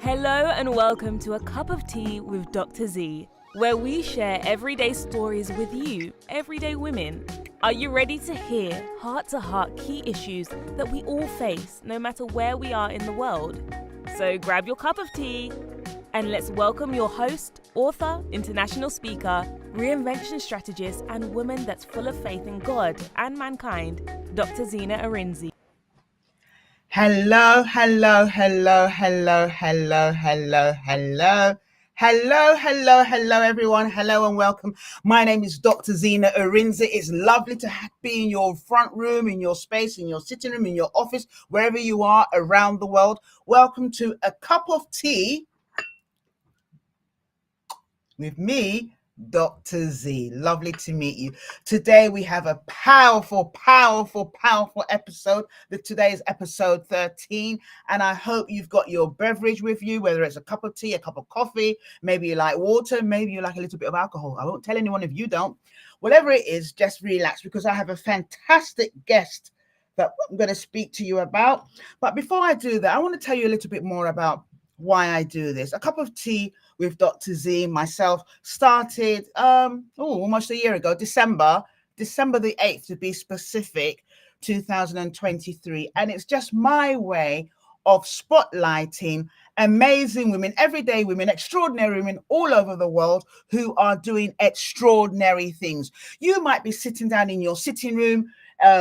Hello and welcome to A Cup of Tea with Dr. Z, where we share everyday stories with you, everyday women. Are you ready to hear heart-to-heart key issues that we all face, no matter where we are in the world? So grab your cup of tea and let's welcome your host, author, international speaker, reinvention strategist, and woman that's full of faith in God and mankind, Dr. Zena Arinzi. Hello, everyone. Hello and welcome. My name is Dr. Zena Arinzi. It's lovely to be in your front room, in your space, in your sitting room, in your office, wherever you are around the world. Welcome to A Cup of Tea with me, Dr. Z. Lovely to meet you. Today we have a powerful episode. Today is episode 13, and I hope you've got your beverage with you, whether it's a cup of tea, a cup of coffee, maybe you like water, maybe you like a little bit of alcohol. I won't tell anyone if you don't. Whatever it is, just relax because I have a fantastic guest that I'm going to speak to you about. But before I do that, I want to tell you a little bit more about why I do this. A Cup of Tea with Dr. Z, myself, started almost a year ago, December the 8th to be specific, 2023. And it's just my way of spotlighting amazing women, everyday women, extraordinary women all over the world who are doing extraordinary things. You might be sitting down in your sitting room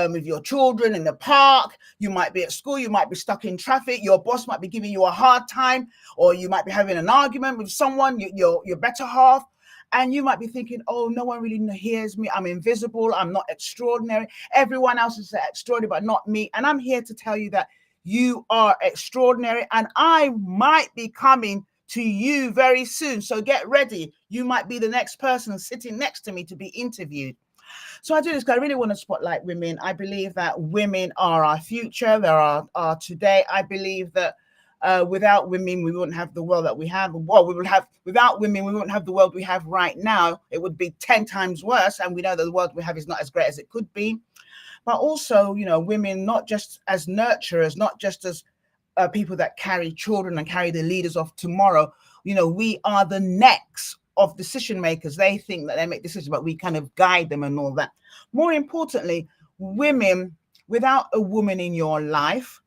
with your children in the park. You might be at school. You might be stuck in traffic. Your boss might be giving you a hard time, or you might be having an argument with someone, your better half. And you might be thinking, oh, no one really hears me. I'm invisible. I'm not extraordinary. Everyone else is extraordinary, but not me. And I'm here to tell you that you are extraordinary. And I might be coming to you very soon. So get ready. You might be the next person sitting next to me to be interviewed. So I do this because I really want to spotlight women. I believe that women are our future. They are today. I believe that without women, we wouldn't have the world that we have. Well, without women, we wouldn't have the world we have right now. It would be 10 times worse. And we know that the world we have is not as great as it could be. But also, women, not just as nurturers, not just as people that carry children and carry the leaders of tomorrow. We are the next of decision makers. They think that they make decisions, but we kind of guide them and all that. More importantly, women, without a woman in your life,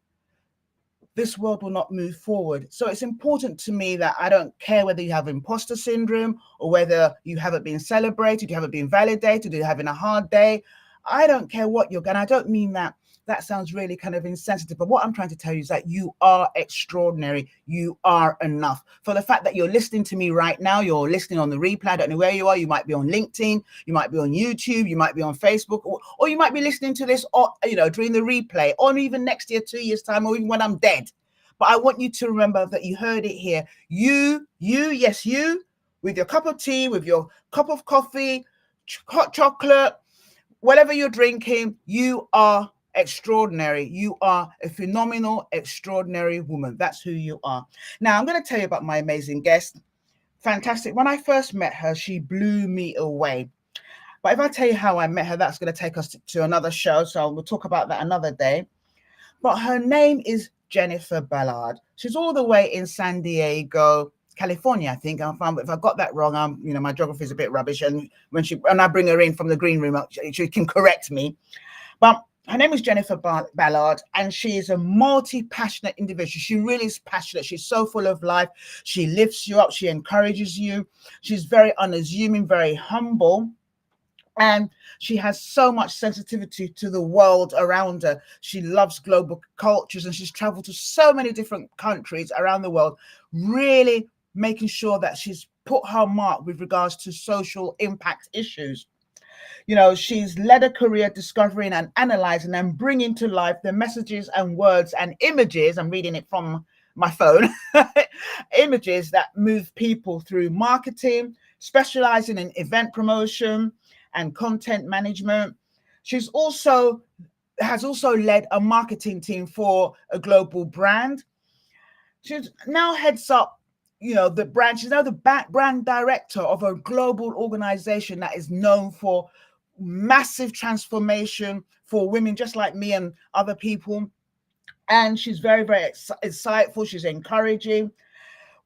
this world will not move forward. So it's important to me that I don't care whether you have imposter syndrome or whether you haven't been celebrated, you haven't been validated, you're having a hard day. I don't care what you're going. I don't mean that sounds really kind of insensitive, but what I'm trying to tell you is that you are extraordinary. You are enough. For the fact that you're listening to me right now, you're listening on the replay. I don't know where you are. You might be on LinkedIn, you might be on YouTube, you might be on Facebook, or you might be listening to this, or during the replay, or even next year, 2 years time, or even when I'm dead. But I want you to remember that you heard it here. Yes, you, with your cup of tea, with your cup of coffee, hot chocolate, whatever you're drinking, you are extraordinary. You are a phenomenal, extraordinary woman. That's who you are. Now, I'm going to tell you about my amazing guest. Fantastic. When I first met her, she blew me away. But if I tell you how I met her, that's going to take us to another show. So we'll talk about that another day. But her name is Jennifer Ballard. She's all the way in San Diego, California, I think. If I got that wrong, my geography is a bit rubbish. And when I bring her in from the green room, she can correct me. But her name is Jennifer Ballard, and she is a multi-passionate individual. She really is passionate. She's so full of life. She lifts you up. She encourages you. She's very unassuming, very humble. And she has so much sensitivity to the world around her. She loves global cultures, and she's traveled to so many different countries around the world, really making sure that she's put her mark with regards to social impact issues. She's led a career discovering and analyzing and bringing to life the messages and words and images. I'm reading it from my phone. Images that move people through marketing, specializing in event promotion and content management. She's has also led a marketing team for a global brand. She now heads up, the brand. She's now the brand director of a global organization that is known for massive transformation for women just like me and other people. And she's very, very insightful. She's encouraging.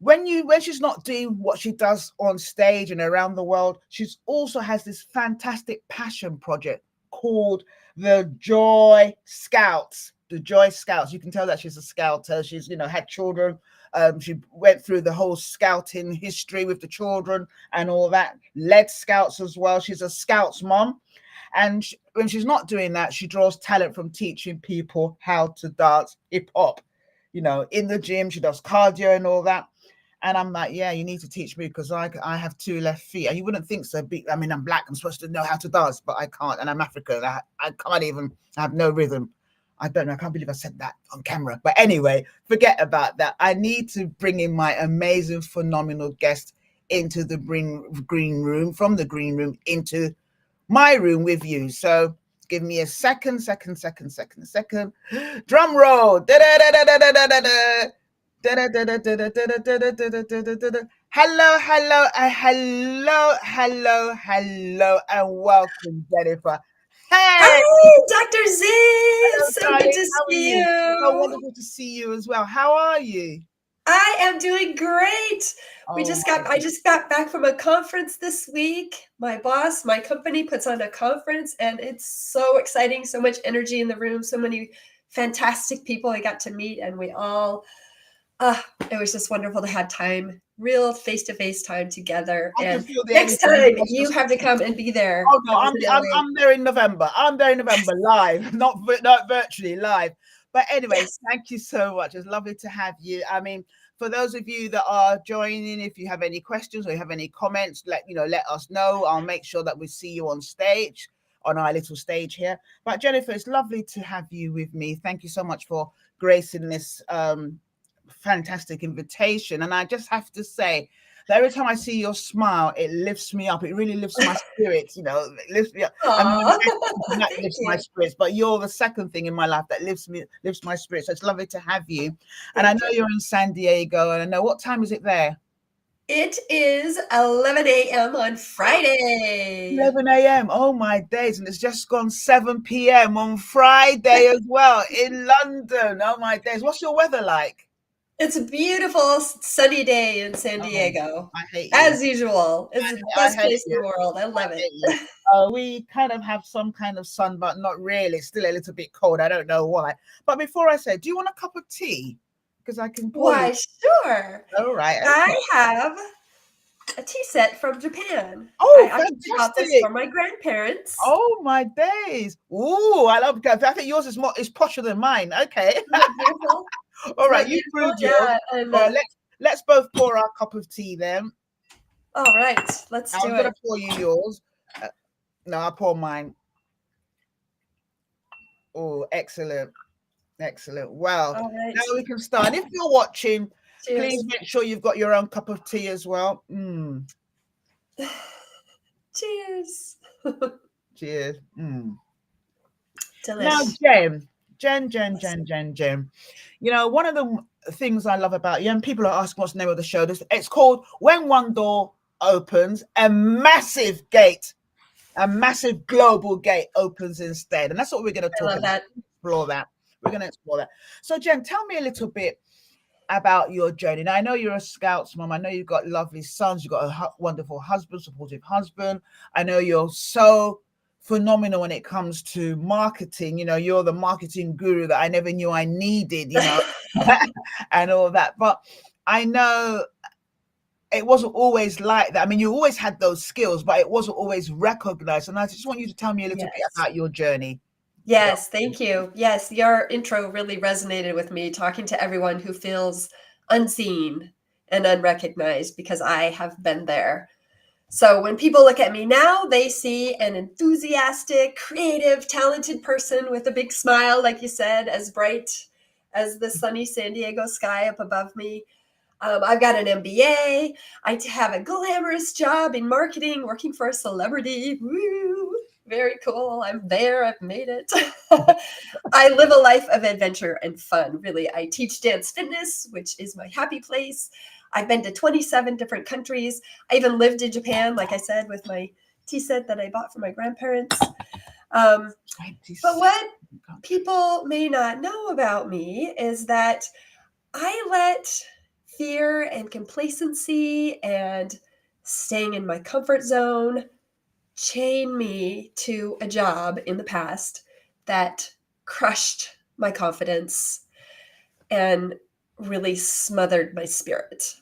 when she's not doing what she does on stage and around the world, she's also has this fantastic passion project called the Joy Scouts. The Joy Scouts. You can tell that she's a scouter. She's, had children. She went through the whole scouting history with the children and all that. Led scouts as well. She's a scouts mom. And when she's not doing that, she draws talent from teaching people how to dance hip hop. In the gym, she does cardio and all that. And I'm like, yeah, you need to teach me because I have 2 left feet. And you wouldn't think so. I mean, I'm black. I'm supposed to know how to dance, but I can't. And I'm African. I can't even, I have no rhythm. I don't know. I can't believe I said that on camera. But anyway, forget about that. I need to bring in my amazing, phenomenal guest into the green room, from the green room into my room with you. So give me a second. Drum roll. Hello, and welcome, Jennifer. Hey, hi, Dr. Z. It's so darling. good to How are see you? So you. wonderful to see you as well. How are you? I am doing great. I Oh, just got back from a conference this week. My boss, my company puts on a conference, and it's so exciting. So much energy in the room. So many fantastic people I got to meet, and we all. It was just wonderful to have time, real face-to-face time together. I can And feel the next energy. time you have to come and be there. Oh no, I was in LA. I'm there in November. I'm there in November live, not virtually live. But anyway, Yes. thank you so much. It's lovely to have you. I mean, for those of you that are joining, if you have any questions or you have any comments, let us know. I'll make sure that we see you on stage, on our little stage here. But Jennifer, it's lovely to have you with me. Thank you so much for gracing this fantastic invitation. And I just have to say that every time I see your smile, it lifts me up. It really lifts my spirits, it lifts me up. I mean, that Thank lifts you. my spirits, but you're the second thing in my life that lifts my spirits. So it's lovely to have you. And I know you're in San Diego, and I know, what time is it there? It is 11 a.m. on Friday. 11 a.m. Oh my days. And it's just gone 7 p.m. on Friday as well in London. Oh my days. What's your weather like? It's a beautiful sunny day in San Diego. I hate you. As usual. It's the best place in the world. I love it. We kind of have some kind of sun, but not really. It's still a little bit cold. I don't know why. But before I say, do you want a cup of tea? Because I can pour Why, you. sure. All right. Okay. I have a tea set from Japan. Oh, I actually got this fantastic. for my grandparents. Oh my days. Ooh, I love that. I think yours is posher than mine. Okay. Isn't that beautiful? All right, you proved yours. Yeah, and, All right, let's both pour our cup of tea then. all right, let's do I'm it. gonna pour you yours. No, I'll pour mine. Oh, excellent. Well, All right. now we can start. If you're watching, Cheers. please make sure you've got your own cup of tea as well. Cheers. Cheers. Delish. Now, Jen. One of the things I love about you, and people are asking what's the name of the show, it's called When One Door Opens, a massive global gate opens instead. And that's what we're going to talk about. Explore that. We're going to explore that. So, Jen, tell me a little bit about your journey. Now, I know you're a Scouts mom. I know you've got lovely sons. You've got a wonderful husband, supportive husband. I know you're so phenomenal when it comes to marketing. You're the marketing guru that I never knew I needed, and all that. But I know it wasn't always like that. I mean, you always had those skills, but it wasn't always recognized. And I just want you to tell me a little bit about your journey. Yes, thank you. Yes, your intro really resonated with me, talking to everyone who feels unseen and unrecognized, because I have been there. So when people look at me now, they see an enthusiastic, creative, talented person with a big smile, like you said, as bright as the sunny San Diego sky up above me. I've got an MBA. I have a glamorous job in marketing, working for a celebrity. Woo! Very cool. I'm there. I've made it. I live a life of adventure and fun, really. I teach dance fitness, which is my happy place. I've been to 27 different countries. I even lived in Japan, like I said, with my tea set that I bought for my grandparents. But what people may not know about me is that I let fear and complacency and staying in my comfort zone chain me to a job in the past that crushed my confidence and really smothered my spirit.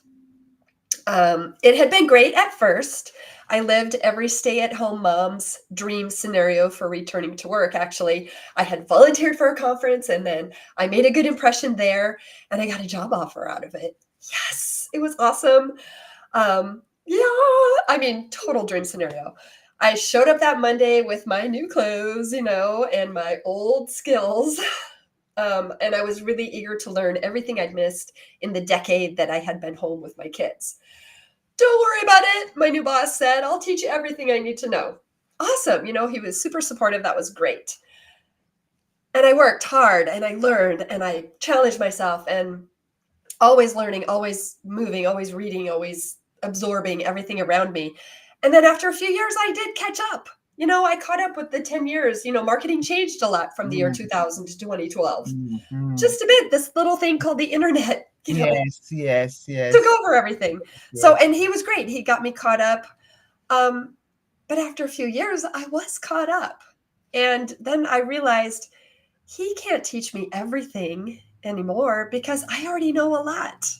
It had been great at first. I lived every stay-at-home mom's dream scenario for returning to work. Actually, I had volunteered for a conference and then I made a good impression there and I got a job offer out of it. Yes, it was awesome. Yeah, I mean, total dream scenario. I showed up that Monday with my new clothes, and my old skills. And I was really eager to learn everything I'd missed in the decade that I had been home with my kids. Don't worry about it, my new boss said. I'll teach you everything I need to know. Awesome. He was super supportive. That was great. And I worked hard and I learned and I challenged myself and always learning, always moving, always reading, always absorbing everything around me. And then after a few years, I did catch up. I caught up with the 10 years. Marketing changed a lot from the year 2000 to 2012. Just a bit. This little thing called the internet, Yes. took over everything. Yes. So, and he was great. He got me caught up. But after a few years, I was caught up. And then I realized he can't teach me everything anymore because I already know a lot.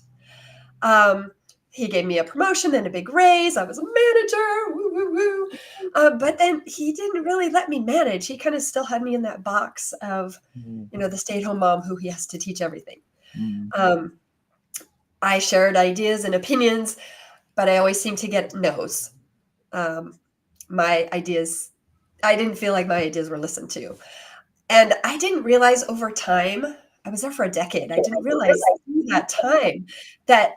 He gave me a promotion and a big raise. I was a manager. Woo, woo, woo. But then he didn't really let me manage. He kind of still had me in that box of, the stay-at-home mom who he has to teach everything. I shared ideas and opinions, but I always seemed to get no's. My ideas, I didn't feel like my ideas were listened to. And I didn't realize over time, I was there for a decade. I didn't realize through that time that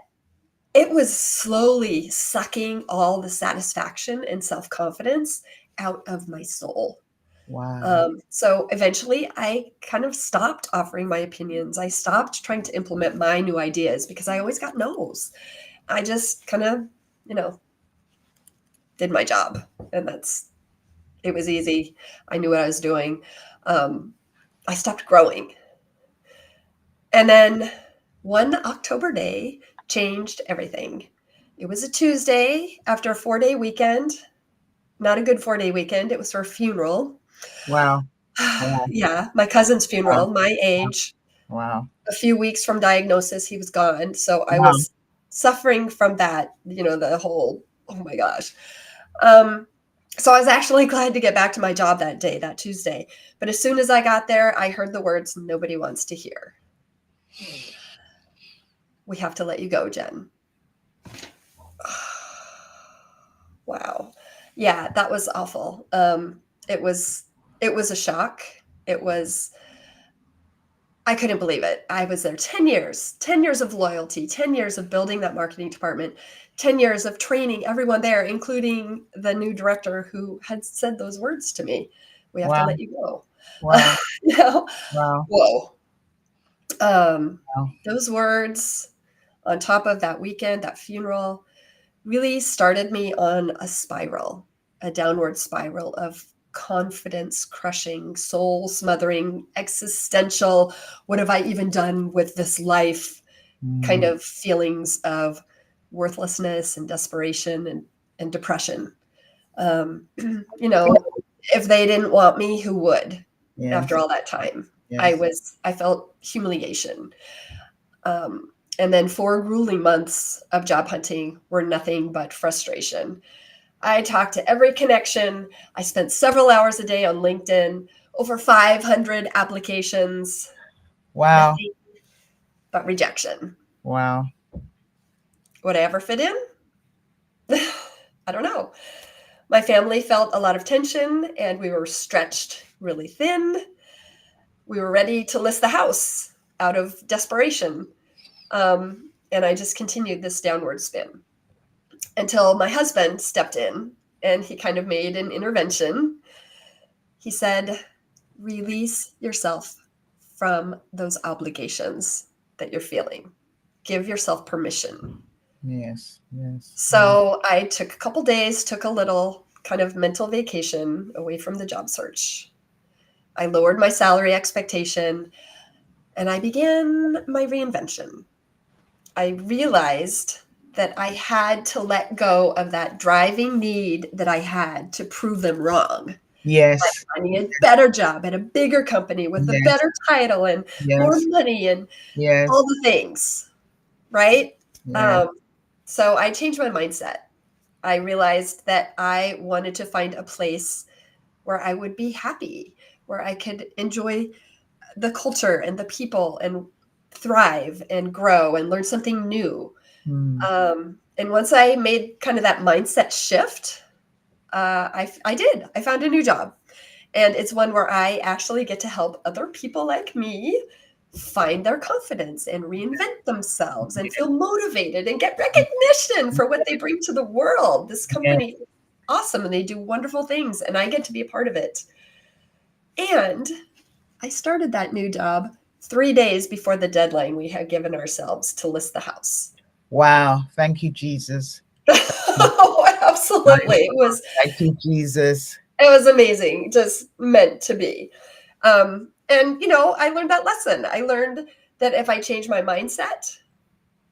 it was slowly sucking all the satisfaction and self-confidence out of my soul. Wow. So eventually I kind of stopped offering my opinions. I stopped trying to implement my new ideas because I always got no's. I just kind of, did my job, and it was easy. I knew what I was doing. I stopped growing. And then one October day changed everything. It was a Tuesday after a 4-day weekend. Not a good 4-day weekend. It was for a funeral. Wow. Yeah, my cousin's funeral, my age. Wow. A few weeks from diagnosis, he was gone. So I was suffering from that, the whole, oh my gosh. So I was actually glad to get back to my job that day, that Tuesday. But as soon as I got there, I heard the words nobody wants to hear. We have to let you go, Jen. Wow. Yeah, that was awful. It was a shock. I couldn't believe it. I was there 10 years of loyalty, 10 years of building that marketing department, 10 years of training everyone there, including the new director who had said those words to me. We have to let you go. Wow. Wow. Whoa. Those words on top of that weekend, that funeral, really started me on a downward spiral of confidence crushing, soul smothering, existential, what have I even done with this life kind of feelings of worthlessness and desperation and depression. If they didn't want me, who would? After all that time? Yes. I felt humiliation. And then 4 grueling months of job hunting were nothing but frustration. I talked to every connection. I spent several hours a day on LinkedIn, over 500 applications. Wow. Nothing but rejection. Wow. Would I ever fit in? I don't know. My family felt a lot of tension and we were stretched really thin. We were ready to list the house out of desperation. And I just continued this downward spin until my husband stepped in and he kind of made an intervention. He said, release yourself from those obligations that you're feeling. Give yourself permission. Yes. So I took a couple days, took a little kind of mental vacation away from the job search. I lowered my salary expectation and I began my reinvention. I realized that I had to let go of that driving need that I had to prove them wrong. Yes. Finding a better job at a bigger company with a Yes. better title and more Yes. money and Yes. all the things, right? Yeah. So I changed my mindset. I realized that I wanted to find a place where I would be happy, where I could enjoy the culture and the people and thrive and grow and learn something new. And once I made kind of that mindset shift, I did. I found a new job. And it's one where I actually get to help other people like me find their confidence and reinvent themselves and feel motivated and get recognition for what they bring to the world. This Yeah. company is awesome and they do wonderful things, and I get to be a part of it. And I started that new job 3 days before the deadline we had given ourselves to list the house. Wow. Thank you, Jesus. Oh, absolutely. Thank you, Jesus. It was amazing, just meant to be. And I learned that lesson. I learned that if I change my mindset,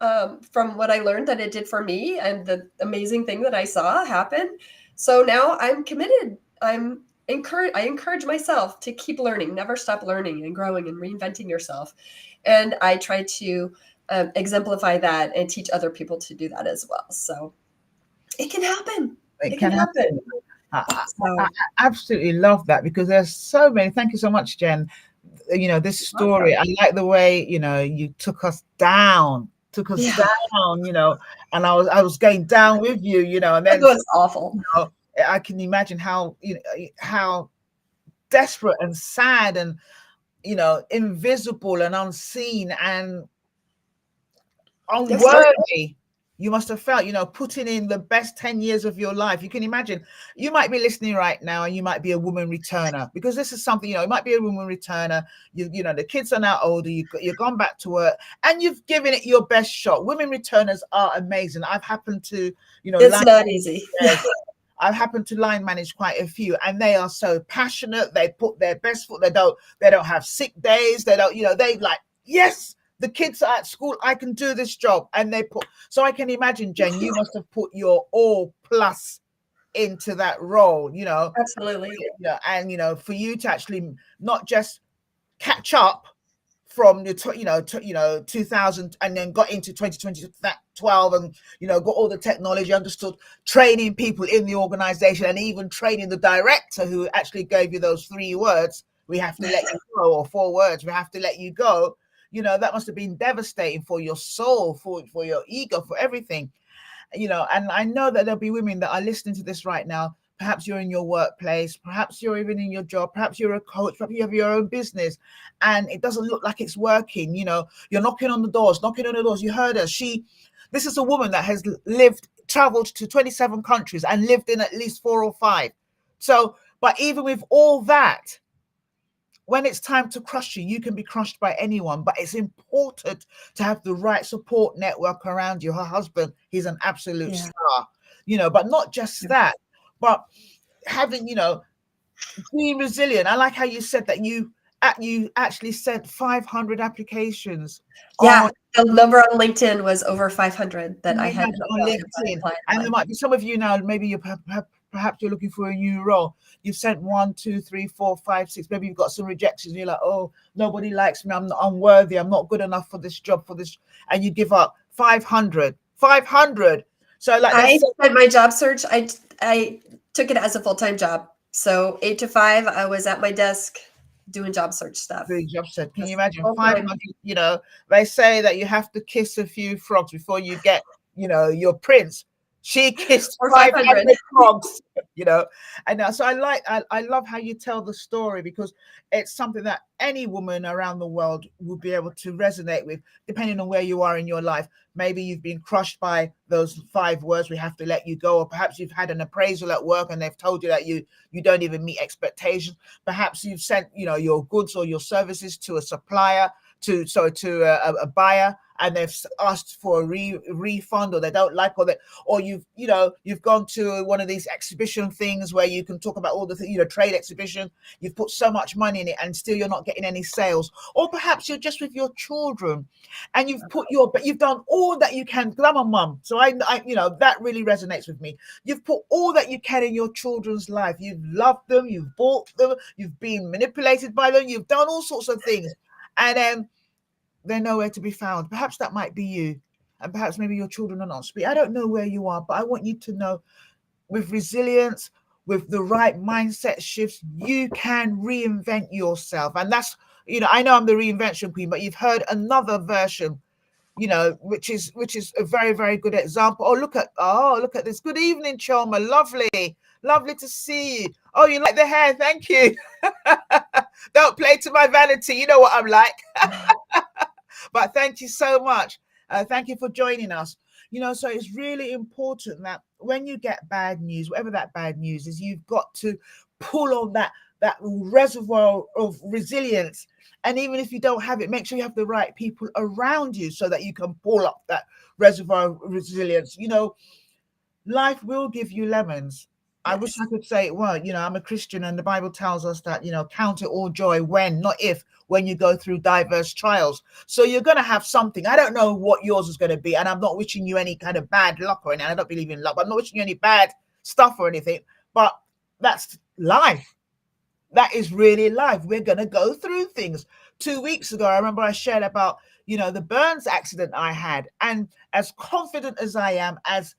from what I learned that it did for me and the amazing thing that I saw happen. So now I'm committed. I encourage myself to keep learning, never stop learning and growing and reinventing yourself. And I try to exemplify that and teach other people to do that as well. So it can happen. It can happen. I So, absolutely love that, because there's so many. Thank you so much, Jen. This story, I like the way, you took us down, Yeah. and I was going down with you, and it then was awful. I can imagine how, how desperate and sad and, invisible and unseen and unworthy you must have felt, putting in the best 10 years of your life. You can imagine, you might be listening right now and you might be a woman returner, because this is something, you might be a woman returner. The kids are now older, you've gone back to work and you've given it your best shot. Women returners are amazing. I've happened to, it's not easy. I've happened to line manage quite a few, and they are so passionate. They put their best foot. They don't have sick days. They don't, they like, yes, the kids are at school, I can do this job. And so I can imagine, Jen, you must have put your all plus into that role, Absolutely. And, for you to actually not just catch up from the 2000 and then got into 2012 and got all the technology, understood training people in the organization and even training the director who actually gave you those 3 words, we have to let you go, or 4 words, we have to let you go. That must have been devastating for your soul, for your ego, for everything. And I know that there'll be women that are listening to this right now. Perhaps you're in your workplace, perhaps you're even in your job, perhaps you're a coach, perhaps you have your own business and it doesn't look like it's working. You're knocking on the doors. You heard her. This is a woman that has traveled to 27 countries and lived in at least 4 or 5. So, but even with all that, when it's time to crush you, you can be crushed by anyone, but it's important to have the right support network around you. Her husband, he's an absolute star, but not just that, but having, being resilient. I like how you said that you actually sent 500 applications. Yeah, the number on LinkedIn was over 500 that I had on LinkedIn. And there might be some of you now, maybe perhaps you're looking for a new role. You've sent 1, 2, 3, 4, 5, 6. Maybe you've got some rejections. You're like, oh, nobody likes me. I'm not unworthy. I'm not good enough for this job, and you give up. 500. So like I spent my job search. I took it as a full-time job. So 8 to 5, I was at my desk doing job search stuff. Can you imagine 500? They say that you have to kiss a few frogs before you get, your prince. She kissed 500 frogs, and so I love how you tell the story, because it's something that any woman around the world will be able to resonate with, depending on where you are in your life. Maybe you've been crushed by those 5 words, we have to let you go, or perhaps you've had an appraisal at work and they've told you that you don't even meet expectations. Perhaps you've sent, your goods or your services to a supplier, to a buyer, and they've asked for a refund, or they don't like, or you've gone to one of these exhibition things where you can talk about all the trade exhibition. You've put so much money in it and still you're not getting any sales. Or perhaps you're just with your children and you've done all that you can. Because I'm a mum, so I that really resonates with me. You've put all that you can in your children's life. You've loved them, you've bought them, you've been manipulated by them, you've done all sorts of things, and then they're nowhere to be found. Perhaps that might be you, and perhaps maybe your children are not speaking. I don't know where you are, but I want you to know, with resilience, with the right mindset shifts, you can reinvent yourself. And that's, I know I'm the reinvention queen, but you've heard another version, which is a very, very good example. Oh, look at this. Good evening, Choma. Lovely to see you. Oh, you like the hair? Thank you. Don't play to my vanity. You know what I'm like. But thank you so much. Thank you for joining us. So it's really important that when you get bad news, whatever that bad news is, you've got to pull on that reservoir of resilience. And even if you don't have it, make sure you have the right people around you so that you can pull up that reservoir of resilience. Life will give you lemons. I wish I could say, well, I'm a Christian and the Bible tells us that, count it all joy when you go through diverse trials. So you're going to have something. I don't know what yours is going to be. And I'm not wishing you any kind of bad luck or anything. I don't believe in luck. I'm not wishing you any bad stuff or anything. But that's life. That is really life. We're going to go through things. 2 weeks ago, I remember I shared about, the burns accident I had. And as confident as I am, as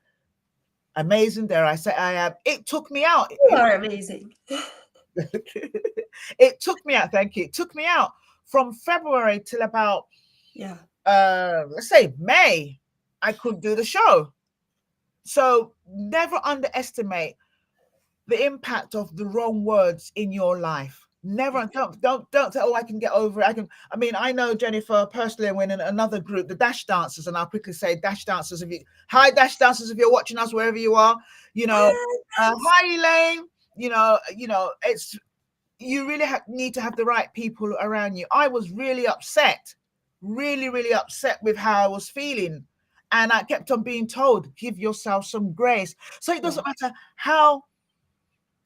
amazing, dare I say I am, it took me out. You are amazing. It took me out. Thank you. It took me out from February till about, let's say May. I couldn't do the show. So never underestimate the impact of the wrong words in your life. Never. Don't say, oh, I can get over it. I know Jennifer personally, and when in another group, the Dash Dancers, and I'll quickly say Dash Dancers, hi Dash Dancers, if you're watching us wherever you are, hi Elaine, it's, you really need to have the right people around you. I was really upset, really, really upset with how I was feeling. And I kept on being told, give yourself some grace. So it doesn't matter how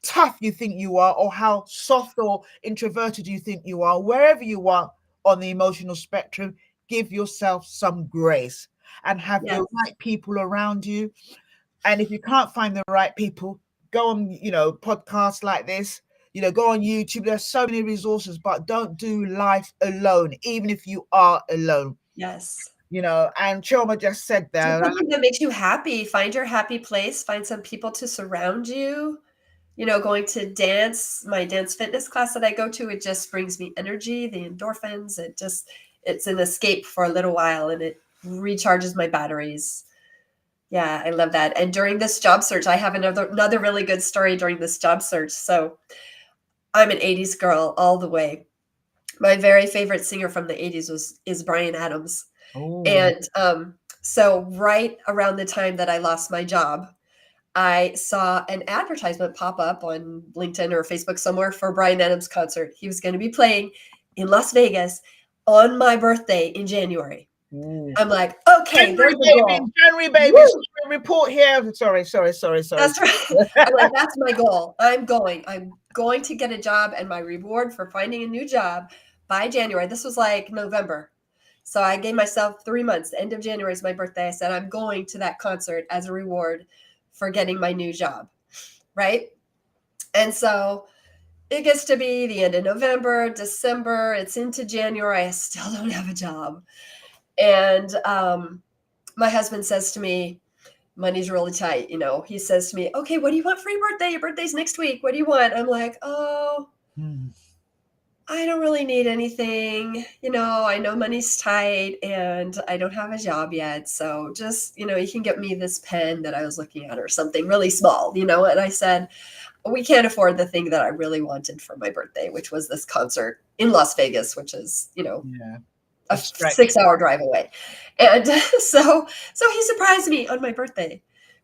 tough you think you are, or how soft or introverted you think you are, wherever you are on the emotional spectrum, give yourself some grace and have the right people around you. And if you can't find the right people, go on, podcasts like this, go on YouTube. There's so many resources, but don't do life alone, even if you are alone. Yes. And Choma just said that. Do something that makes you happy. Find your happy place. Find some people to surround you. Going to my dance fitness class that I go to, it just brings me energy, the endorphins. It's an escape for a little while and it recharges my batteries. Yeah, I love that. And during this job search, I have another really good story during this job search. So I'm an 80s girl all the way. My very favorite singer from the 80s is Bryan Adams. Oh. And so right around the time that I lost my job, I saw an advertisement pop up on LinkedIn or Facebook somewhere for Bryan Adams concert. He was going to be playing in Las Vegas on my birthday in January. I'm like, okay, January baby, report here. Sorry. That's right. I'm like, that's my goal. I'm going to get a job, and my reward for finding a new job by January. This was like November. So I gave myself 3 months. The end of January is my birthday. I said, I'm going to that concert as a reward for getting my new job, right? And so it gets to be the end of November, December, it's into January, I still don't have a job. And my husband says to me, money's really tight, he says to me, okay, what do you want for your birthday? Your birthday's next week. What do you want? I'm like, I don't really need anything. I know money's tight and I don't have a job yet. So just, you can get me this pen that I was looking at or something really small, and I said, we can't afford the thing that I really wanted for my birthday, which was this concert in Las Vegas, which is, a 6-hour drive away. And so he surprised me on my birthday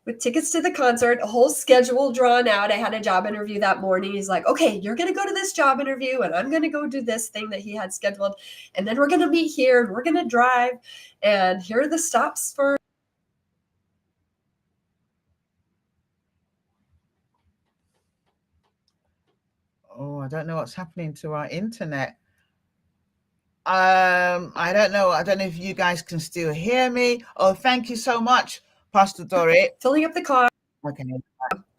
with tickets to the concert, a whole schedule drawn out. I had a job interview that morning. He's like, okay, you're going to go to this job interview and I'm going to go do this thing that he had scheduled. And then we're going to meet here and we're going to drive. And here are the stops for. Oh, I don't know what's happening to our internet. I don't know. I don't know if you guys can still hear me. Oh, thank you so much, Pastor Dorrit. Filling up the car. Okay.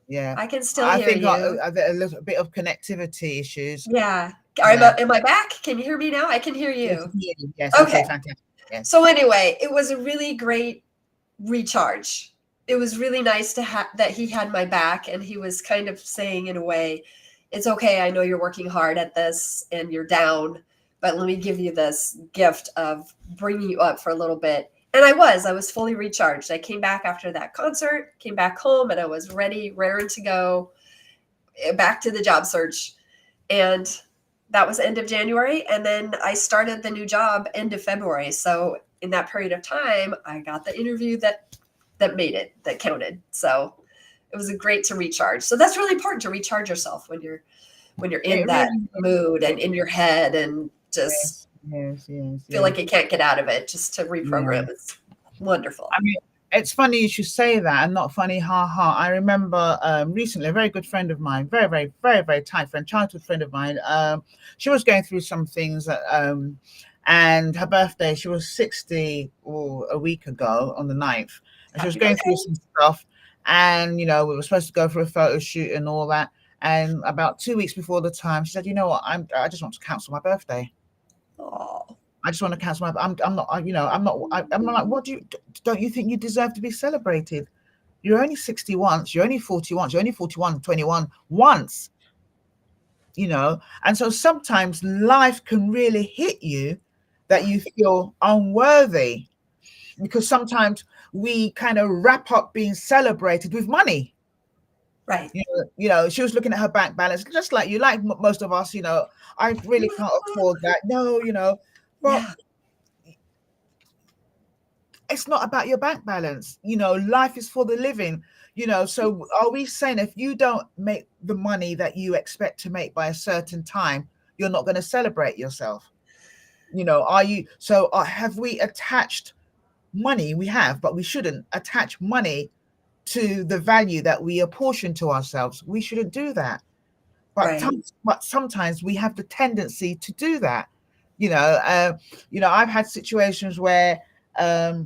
Yeah. I can still I hear think you. I've got a little bit of connectivity issues. Yeah. Yeah. Am I back? Can you hear me now? I can hear you. Yes. Okay. Fantastic. Yes. So anyway, it was a really great recharge. It was really nice to have that he had my back, and he was kind of saying in a way, it's okay. I know you're working hard at this and you're down, but let me give you this gift of bringing you up for a little bit. And I was fully recharged. I came back after that concert, came back home, and I was ready, raring to go back to the job search. And that was end of January. And then I started the new job end of February. So in that period of time, I got the interview that made it, that counted. So it was great to recharge. So that's really important, to recharge yourself when you're in that mood and in your head and just feel like you can't get out of it, just to reprogram. Yeah. It's wonderful. I mean, it's funny you should say that, and not funny, ha. I remember recently a very good friend of mine, very, very, very, very tight friend, childhood friend of mine. She was going through some things, and her birthday, she was 60 a week ago on the 9th. And she was going through some stuff, and we were supposed to go for a photo shoot and all that. And about 2 weeks before the time, she said, "You know what? I just want to cancel my birthday. Oh, I just want to cancel my. I'm not. I'm like, what don't you think you deserve to be celebrated? You're only 60 once. You're only 40 once. You're only 41, 21 once. And so sometimes life can really hit you that you feel unworthy, because sometimes we kind of wrap up being celebrated with money. Right. She was looking at her bank balance, just like you, like most of us. I really can't afford that. No, but it's not about your bank balance. Life is for the living. So are we saying if you don't make the money that you expect to make by a certain time, you're not going to celebrate yourself? Are you? So have we attached money? We have, but we shouldn't attach money to the value that we apportion to ourselves. We shouldn't do that. But but sometimes we have the tendency to do that. I've had situations where I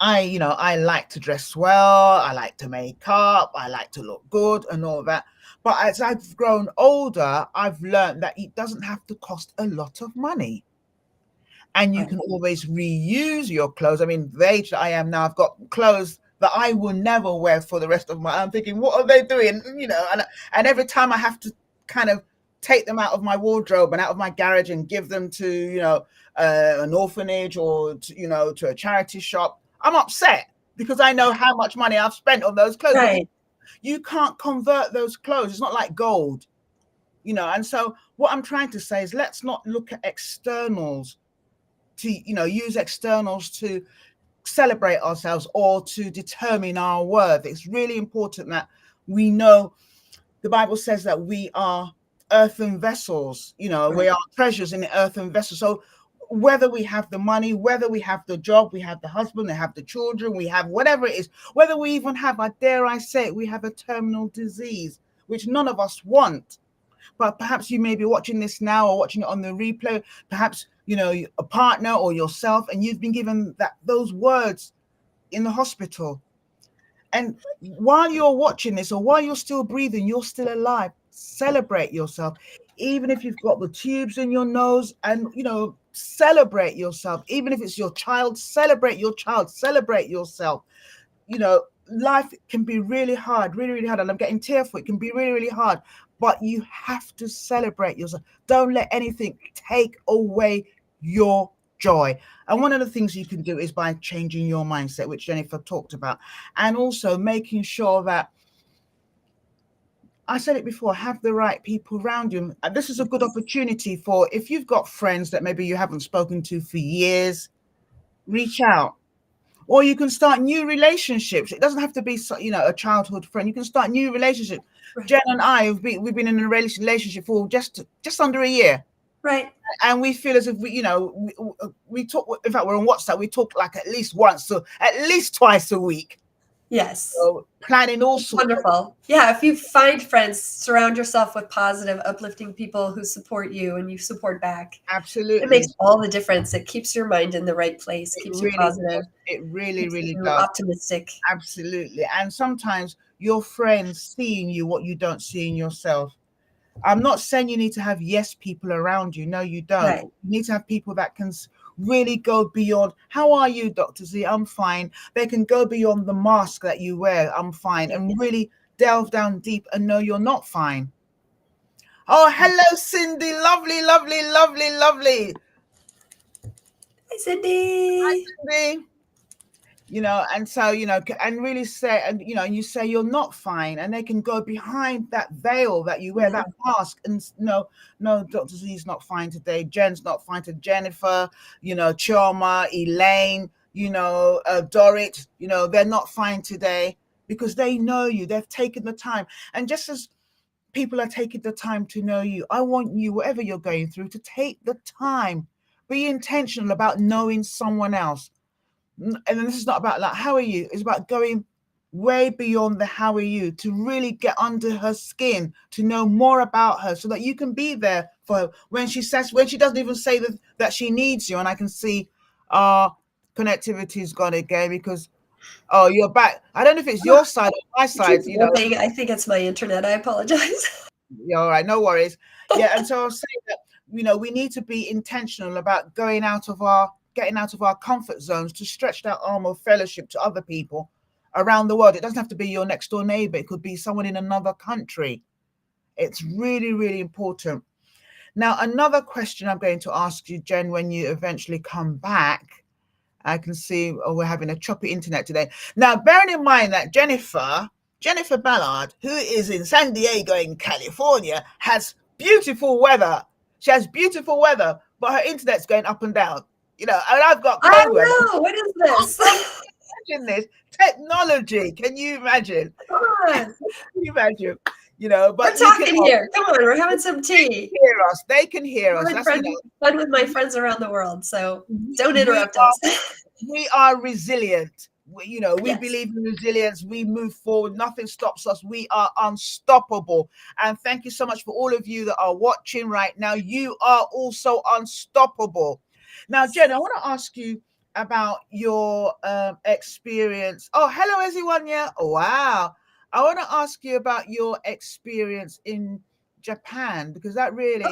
like to dress well, I like to make up, I like to look good and all that. But as I've grown older, I've learned that it doesn't have to cost a lot of money. And you can always reuse your clothes. I mean, the age that I am now, I've got clothes that I will never wear for the rest of my life. I'm thinking, what are they doing? And every time I have to kind of take them out of my wardrobe and out of my garage and give them to, an orphanage or to a charity shop, I'm upset because I know how much money I've spent on those clothes. Right. You can't convert those clothes. It's not like gold, And so what I'm trying to say is, let's not look at externals to, use externals to celebrate ourselves or to determine our worth. It's really important that we know the Bible says that we are earthen vessels, we are treasures in the earthen vessels. So whether we have the money, whether we have the job, we have the husband, we have the children, we have whatever it is, whether we even have, dare I say it, we have a terminal disease, which none of us want. But perhaps you may be watching this now or watching it on the replay, perhaps, a partner or yourself, and you've been given those words in the hospital. And while you're watching this, or while you're still breathing, you're still alive, celebrate yourself. Even if you've got the tubes in your nose, and, celebrate yourself. Even if it's your child, celebrate your child, celebrate yourself. Life can be really hard, really, really hard. And I'm getting tearful. It can be really, really hard. But you have to celebrate yourself. Don't let anything take away your joy. And one of the things you can do is by changing your mindset, which Jennifer talked about, and also making sure that, I said it before, have the right people around you. And this is a good opportunity for, if you've got friends that maybe you haven't spoken to for years, reach out. or you can start new relationships. It doesn't have to be, a childhood friend. You can start new relationships. Right. Jen and I we've been in a relationship for just under a year, Right. and we feel as if we talk. In fact, we're on WhatsApp. We talk like at least once, so at least twice a week. Yes. So planning all It's sorts. wonderful. Yeah, if you find friends, surround yourself with positive, uplifting people who support you and you support back. Absolutely. It makes all the difference. It keeps your mind in the right place, It keeps really you positive, does. It really, keeps really you does. optimistic. Absolutely. And sometimes your friends see in you what you don't see in yourself. I'm not saying you need to have yes people around you. No, you don't. Right. You need to have people that can really go beyond. How are you, Dr. Z? I'm fine. They can go beyond the mask that you wear. I'm fine. And really delve down deep and know you're not fine. Oh, hello, Cindy. Lovely, lovely, lovely, lovely. Hi, Cindy. Hi, Cindy. And so, and really say, and you say you're not fine, and they can go behind that veil that you wear, that mask, and no, Dr. Z's not fine today. Jen's not fine today. Jennifer, Chioma, Elaine, Dorit, they're not fine today because they know you. They've taken the time. And just as people are taking the time to know you, I want you, whatever you're going through, to take the time, be intentional about knowing someone else. And this is not about like, how are you? It's about going way beyond the how are you, to really get under her skin, to know more about her so that you can be there for her when she doesn't even say that she needs you. And I can see our connectivity's gone again because, you're back. I don't know if it's your side or my side. I think it's my internet. I apologize. Yeah, all right, no worries. Yeah, and so I was saying that, we need to be intentional about getting out of our comfort zones to stretch that arm of fellowship to other people around the world. It doesn't have to be your next door neighbor. It could be someone in another country. It's really, really important. Now, another question I'm going to ask you, Jen, when you eventually come back, I can see we're having a choppy internet today. Now, bearing in mind that Jennifer Ballard, who is in San Diego in California, has beautiful weather. She has beautiful weather, but her internet's going up and down. And I've got cold weather. I know. What is this? Imagine this technology. Can you imagine? Come on. Can you imagine? But we're talking here. Come on, we're having some tea. They can hear us. That's fun with my friends around the world. So don't interrupt us. We are resilient. We Yes. believe in resilience. We move forward. Nothing stops us. We are unstoppable. And thank you so much for all of you that are watching right now. You are also unstoppable. Now, Jen, I want to ask you about your experience. Oh, hello, everyone. Yeah. Oh, wow. I want to ask you about your experience in Japan, because that really,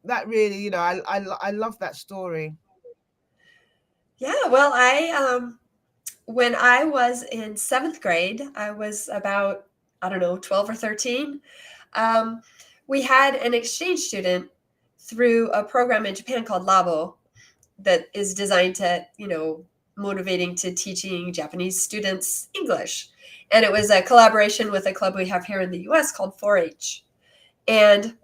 I love that story. Yeah. Well, when I was in 7th grade, I was about, 12 or 13. We had an exchange student through a program in Japan called Labo that is designed to, motivating to teaching Japanese students English. And it was a collaboration with a club we have here in the US called 4-H. And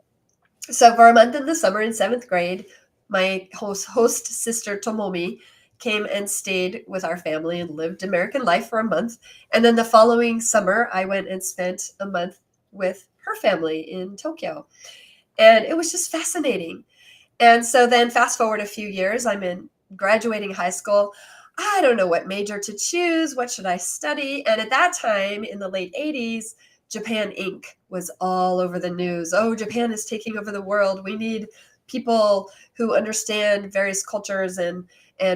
so for a month in the summer in 7th grade, my host sister Tomomi came and stayed with our family and lived American life for a month. And then the following summer, I went and spent a month with her family in Tokyo. And it was just fascinating. And so then fast forward a few years, I'm in graduating high school. I don't know what major to choose. What should I study? And at that time, in the late 80s, Japan Inc. was all over the news. Oh, Japan is taking over the world. We need people who understand various cultures and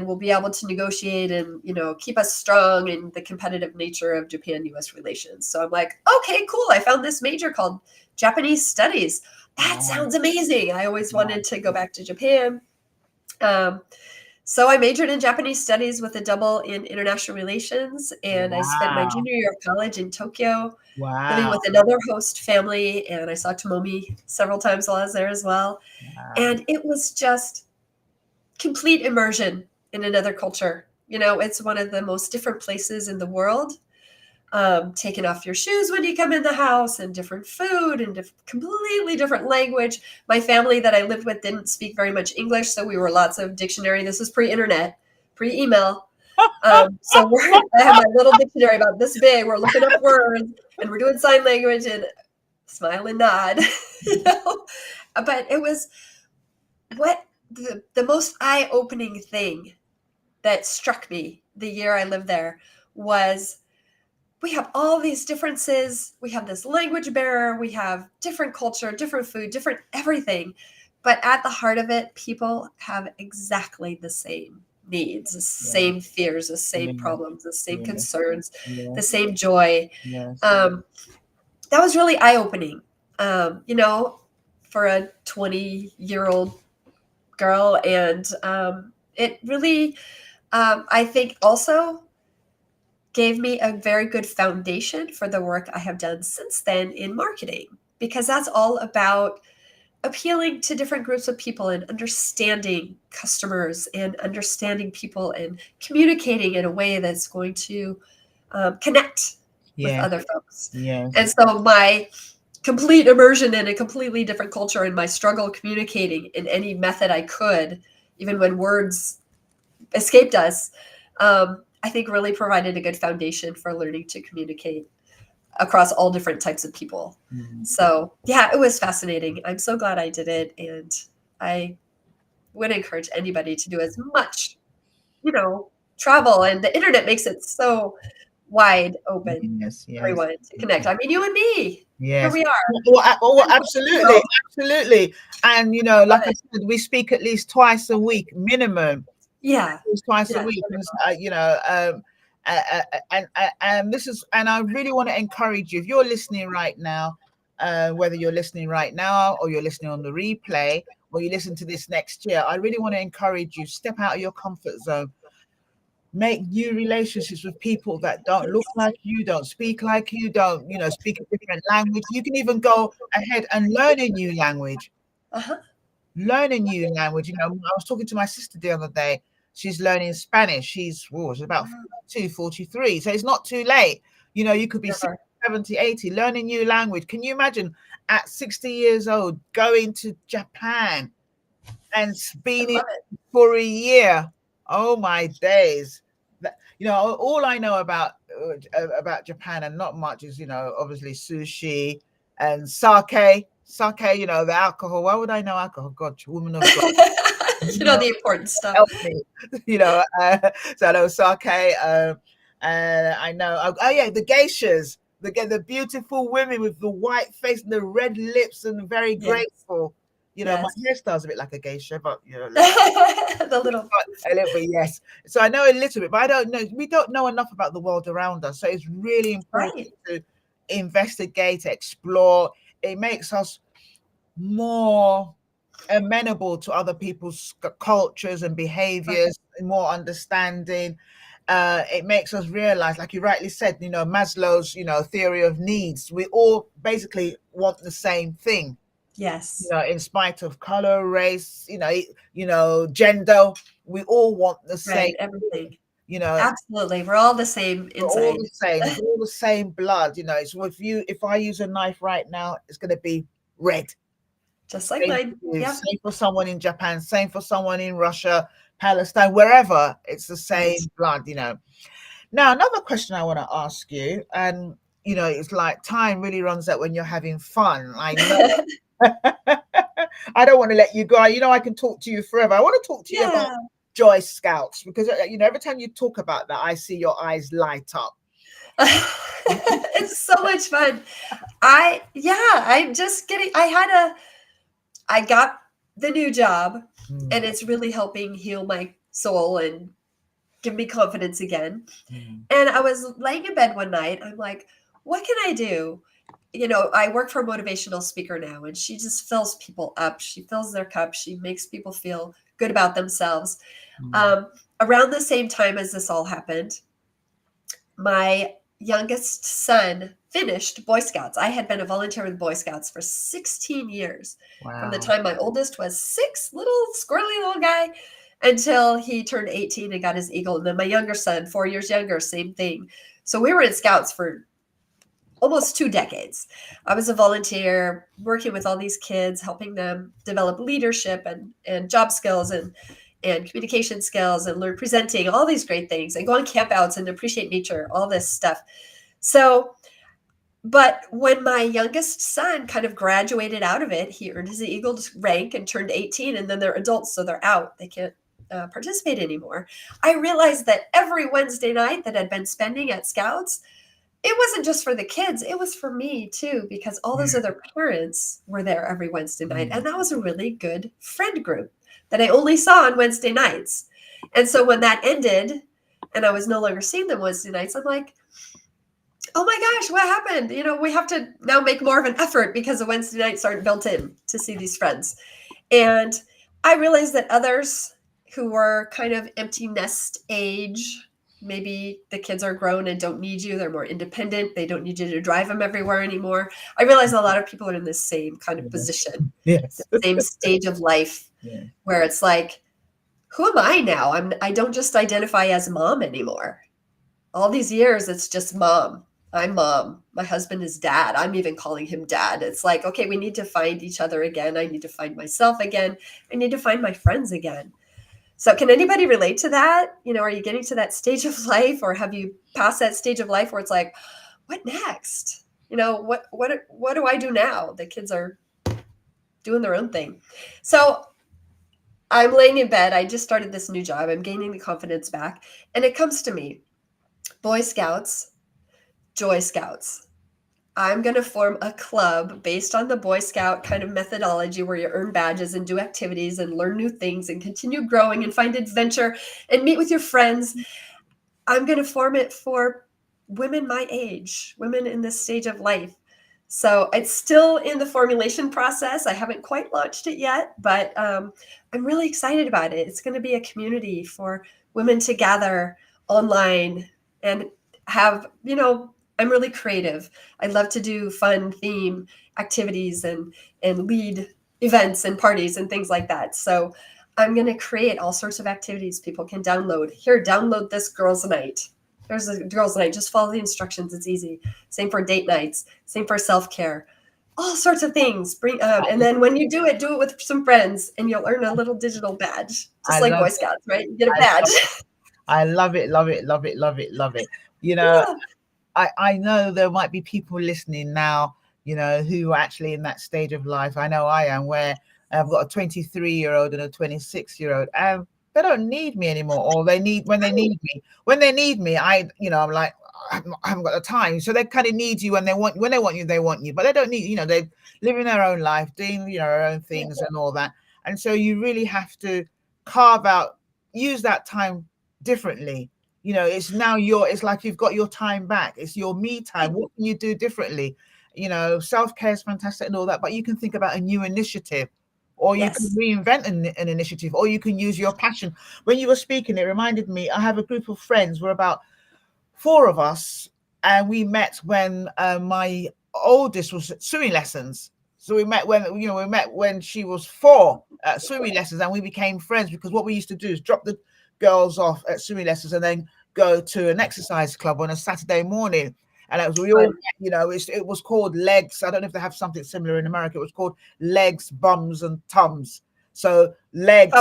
will be able to negotiate and, keep us strong in the competitive nature of Japan-US relations. So I'm like, okay, cool. I found this major called Japanese Studies. That sounds amazing. I always wanted to go back to Japan. So I majored in Japanese studies with a double in international relations, and I spent my junior year of college in Tokyo, living with another host family, and I saw Tomomi several times while I was there as well. And it was just complete immersion in another culture. It's one of the most different places in the world. Taking off your shoes when you come in the house, and different food and completely different language. My family that I lived with didn't speak very much English, so we were lots of dictionary. This is pre-internet, pre-email. I have my little dictionary about this big. We're looking up words and we're doing sign language and smile and nod. But it was what the most eye-opening thing that struck me the year I lived there was we have all these differences. We have this language barrier. We have different culture, different food, different everything. But at the heart of it, people have exactly the same needs, the same fears, the same problems, the same concerns, the same joy. That was really eye-opening. For a 20-year-old girl. And it really, I think, also gave me a very good foundation for the work I have done since then in marketing, because that's all about appealing to different groups of people and understanding customers and understanding people and communicating in a way that's going to connect with other folks. And so my complete immersion in a completely different culture and my struggle communicating in any method I could, even when words escaped us, I think really provided a good foundation for learning to communicate across all different types of people. So yeah, it was fascinating. I'm so glad I did it. And I would encourage anybody to do as much, travel, and the internet makes it so wide open for everyone to connect. I mean, you and me. Here we are. Well, absolutely. And like I said, we speak at least twice a week minimum. Yeah, twice a week. And this is, and I really want to encourage you, if you're listening right now, whether you're listening right now or you're listening on the replay or you listen to this next year, I really want to encourage you, step out of your comfort zone. Make new relationships with people that don't look like you, don't speak like you, don't, speak a different language. You can even go ahead and learn a new language. Learn a new language. I was talking to my sister the other day. She's learning Spanish. She's about 42, 43. So it's not too late. You could be 60, 70, 80, learn a new language. Can you imagine at 60 years old going to Japan and being in for a year? Oh my days. All I know about Japan, and not much, is obviously sushi and sake, the alcohol. Why would I know alcohol? God, woman of God. The important stuff. Help me. So I know sake. I know. The geishas. The beautiful women with the white face and the red lips and very graceful. My hairstyle's a bit like a geisha, but the little a little bit, yes. So I know a little bit, but I don't know. We don't know enough about the world around us. So it's really important to investigate, explore. It makes us more amenable to other people's cultures and behaviors, and more understanding. It makes us realize, like you rightly said, Maslow's, theory of needs. We all basically want the same thing. Yes. In spite of color, race, gender, we all want the same everything. Absolutely, we're all the same inside. We're all the same. We're all the same blood. So if I use a knife right now, it's going to be red. Just like mine. Same for someone in Japan, same for someone in Russia, Palestine, wherever. It's the same blood. Now, another question I want to ask you, and it's like time really runs out when you're having fun. I know. I don't want to let you go. I can talk to you forever. I want to talk to you about Joy Scouts, because every time you talk about that, I see your eyes light up. It's so much fun. I'm just getting. I got the new job, and it's really helping heal my soul and give me confidence again. And I was laying in bed one night. I'm like, what can I do? I work for a motivational speaker now, and she just fills people up. She fills their cup. She makes people feel good about themselves. Around the same time as this all happened, my youngest son finished Boy Scouts. I had been a volunteer with Boy Scouts for 16 years. Wow. From the time my oldest was 6, little squirrely little guy, until he turned 18 and got his Eagle. And then my younger son, 4 years younger, same thing. So we were in Scouts for almost 2 decades. I was a volunteer working with all these kids, helping them develop leadership and job skills. And and communication skills and learn presenting, all these great things, and go on campouts and appreciate nature, all this stuff. So, but when my youngest son kind of graduated out of it, he earned his Eagles rank and turned 18, and then they're adults, so they're out. They can't participate anymore. I realized that every Wednesday night that I'd been spending at Scouts, it wasn't just for the kids, it was for me too, because all those other parents were there every Wednesday night. And that was a really good friend group that I only saw on Wednesday nights. And so when that ended and I was no longer seeing them Wednesday nights, I'm like, oh my gosh, what happened? You know, we have to now make more of an effort because the Wednesday nights aren't built in to see these friends. And I realized that others who were kind of empty nest age, maybe the kids are grown and don't need you, they're more independent, they don't need you to drive them everywhere anymore. I realize a lot of people are in the same kind of position, Yes. the same stage of life, where it's like, who am I now? I don't just identify as mom anymore. All these years, it's just mom. I'm mom. My husband is dad. I'm even calling him dad. It's like, okay, we need to find each other again. I need to find myself again. I need to find my friends again. So can anybody relate to that? You know, are you getting to that stage of life, or have you passed that stage of life where it's like, what next? You know, what do I do now? The kids are doing their own thing. So I'm laying in bed. I just started this new job. I'm gaining the confidence back. And it comes to me, Boy Scouts, Joy Scouts. I'm going to form a club based on the Boy Scout kind of methodology where you earn badges and do activities and learn new things and continue growing and find adventure and meet with your friends. I'm going to form it for women my age, women in this stage of life. So it's still in the formulation process. I haven't quite launched it yet, but I'm really excited about it. It's going to be a community for women to gather online and have, you know, I'm really creative. I love to do fun theme activities and lead events and parties and things like that. So I'm going to create all sorts of activities people can download. Here, download this girls' night. There's a girls' night. Just follow the instructions. It's easy. Same for date nights. Same for self-care. All sorts of things. Bring and then when you do it with some friends, and you'll earn a little digital badge, just like Boy Scouts, right? You get a badge. I love it, love it, love it, love it, love it. You know, Yeah. I know there might be people listening now, you know, who are actually in that stage of life. I know I am, where I've got a 23-year-old and a 26-year-old, and they don't need me anymore, or when they need me, I'm like, I haven't got the time. So they kind of need you when they want you, but they don't need, you know, they're living their own life, doing, you know, their own things and all that. And so you really have to use that time differently. You know, it's like you've got your time back. It's your me time. What can you do differently? You know, self-care is fantastic and all that, but you can think about a new initiative, or you can reinvent an initiative, or you can use your passion. When you were speaking, it reminded me, I have a group of friends. We're about 4 of us, and we met when my oldest was at swimming lessons. So we met when she was 4 at swimming lessons, and we became friends because what we used to do is drop the girls off at swimming lessons and then go to an exercise club on a Saturday morning. And it was called Legs. I don't know if they have something similar in America. It was called Legs, Bums, and Tums. So legs,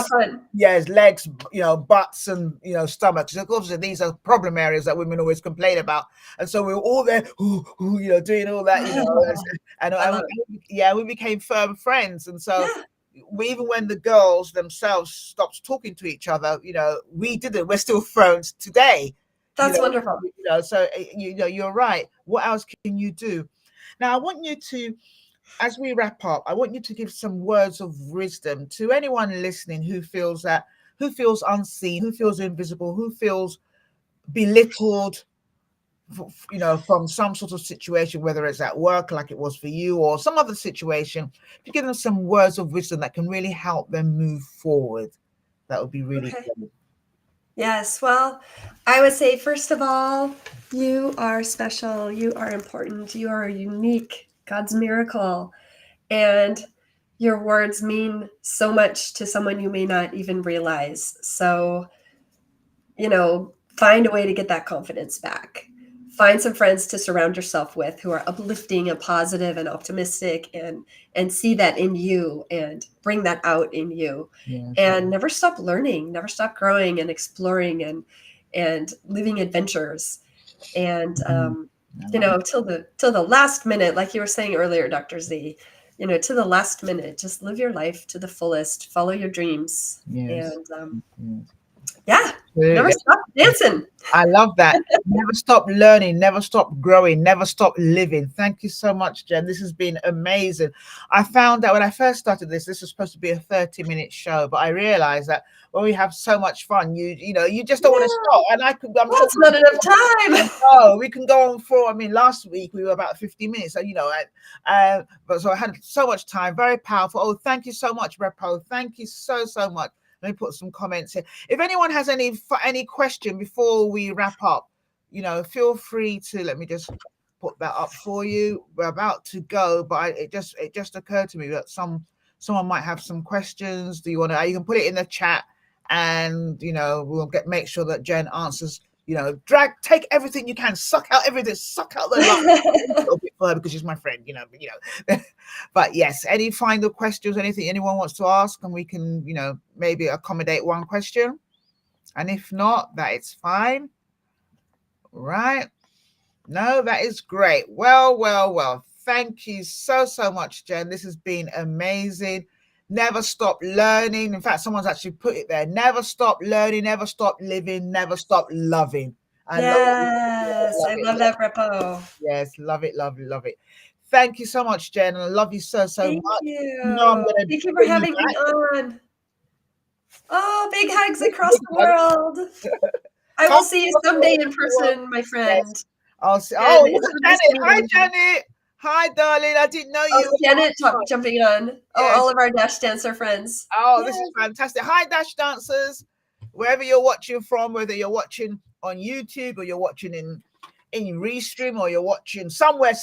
yes, legs, you know, butts and, you know, stomachs. Obviously, these are problem areas that women always complain about. And so we were all there, you know, doing all that, you know, and we became firm friends. And so even when the girls themselves stopped talking to each other, you know, we didn't. We're still friends today. That's wonderful. You know, so you know, you're right. What else can you do? Now, I want you to, as we wrap up, I want you to give some words of wisdom to anyone listening who feels unseen, who feels invisible, who feels belittled, you know, from some sort of situation, whether it's at work like it was for you or some other situation. If you give them some words of wisdom that can really help them move forward, that would be really good. Yes. Well, I would say, first of all, you are special. You are important. You are unique. God's miracle. And your words mean so much to someone you may not even realize. So, you know, find a way to get that confidence back. find some friends to surround yourself with who are uplifting and positive and optimistic, and see that in you and bring that out in you. Yes. And never stop learning, never stop growing and exploring and living adventures. And till the last minute, like you were saying earlier, Dr. Z, to the last minute, just live your life to the fullest, follow your dreams. Yes. And Yes. never stop dancing. I love that. Never stop learning, never stop growing, never stop living. Thank you so much, Jen. This has been amazing. I found out when I first started this was supposed to be a 30-minute show, but I realized that when we have so much fun, you just don't want to stop. And That's not enough time. Oh, we can go on for, last week we were about 50 minutes, but so I had so much time, very powerful. Oh, thank you so much, Repo. Thank you so much. Let me put some comments here. If anyone has any question before we wrap up, feel free to, let me just put that up for you. We're about to go, but it just occurred to me that someone might have some questions. You can put it in the chat, and we'll make sure that Jen answers. Take everything you can, suck out everything, suck out the life a little bit for her because she's my friend, But yes, any final questions, anything anyone wants to ask, and we can, maybe accommodate one question. And if not, that is fine. Right? No, that is great. Well. Thank you so much, Jen. This has been amazing. Never stop learning. In fact, someone's actually put it there. Never stop learning, never stop living, never stop loving. I love that, Repo. Yes, love it. Thank you so much, Jen. I love you so much. Thank you. Thank you for having me on. Oh, big hugs across the world. I will see you someday in person, my friend. Yes. I'll see. Oh, Janet. Hi, Janet. Hi, darling. I didn't know you. Janet jumping on. Yes. Oh, all of our Dash Dancer friends. Oh, yes. This is fantastic. Hi, Dash Dancers. Wherever you're watching from, whether you're watching on YouTube or you're watching in Restream or you're watching somewhere,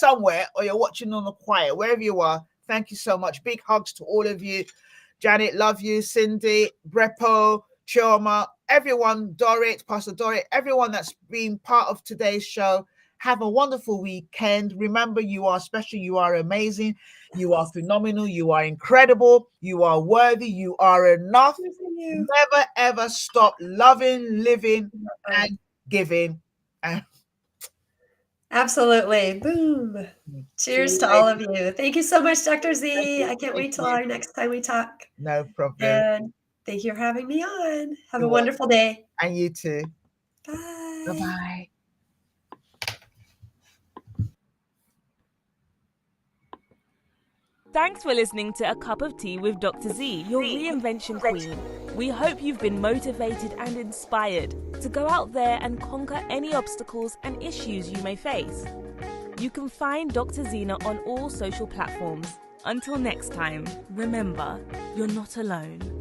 or you're watching on the quiet, wherever you are, thank you so much. Big hugs to all of you. Janet, love you. Cindy, Repo, Chioma, everyone, Dorrit, Pastor Dorrit, everyone that's been part of today's show. Have a wonderful weekend. Remember, you are special. You are amazing. You are phenomenal. You are incredible. You are worthy. You are enough. Never, ever stop loving, living, and giving. Absolutely. Boom. Cheers to all of you. Thank you so much, Dr. Z. I can't wait till our next time we talk. No problem. And thank you for having me on. Have a wonderful day. And you too. Bye. Bye-bye. Thanks for listening to A Cup of Tea with Dr. Z, your reinvention queen. We hope you've been motivated and inspired to go out there and conquer any obstacles and issues you may face. You can find Dr. Zena on all social platforms. Until next time, remember, you're not alone.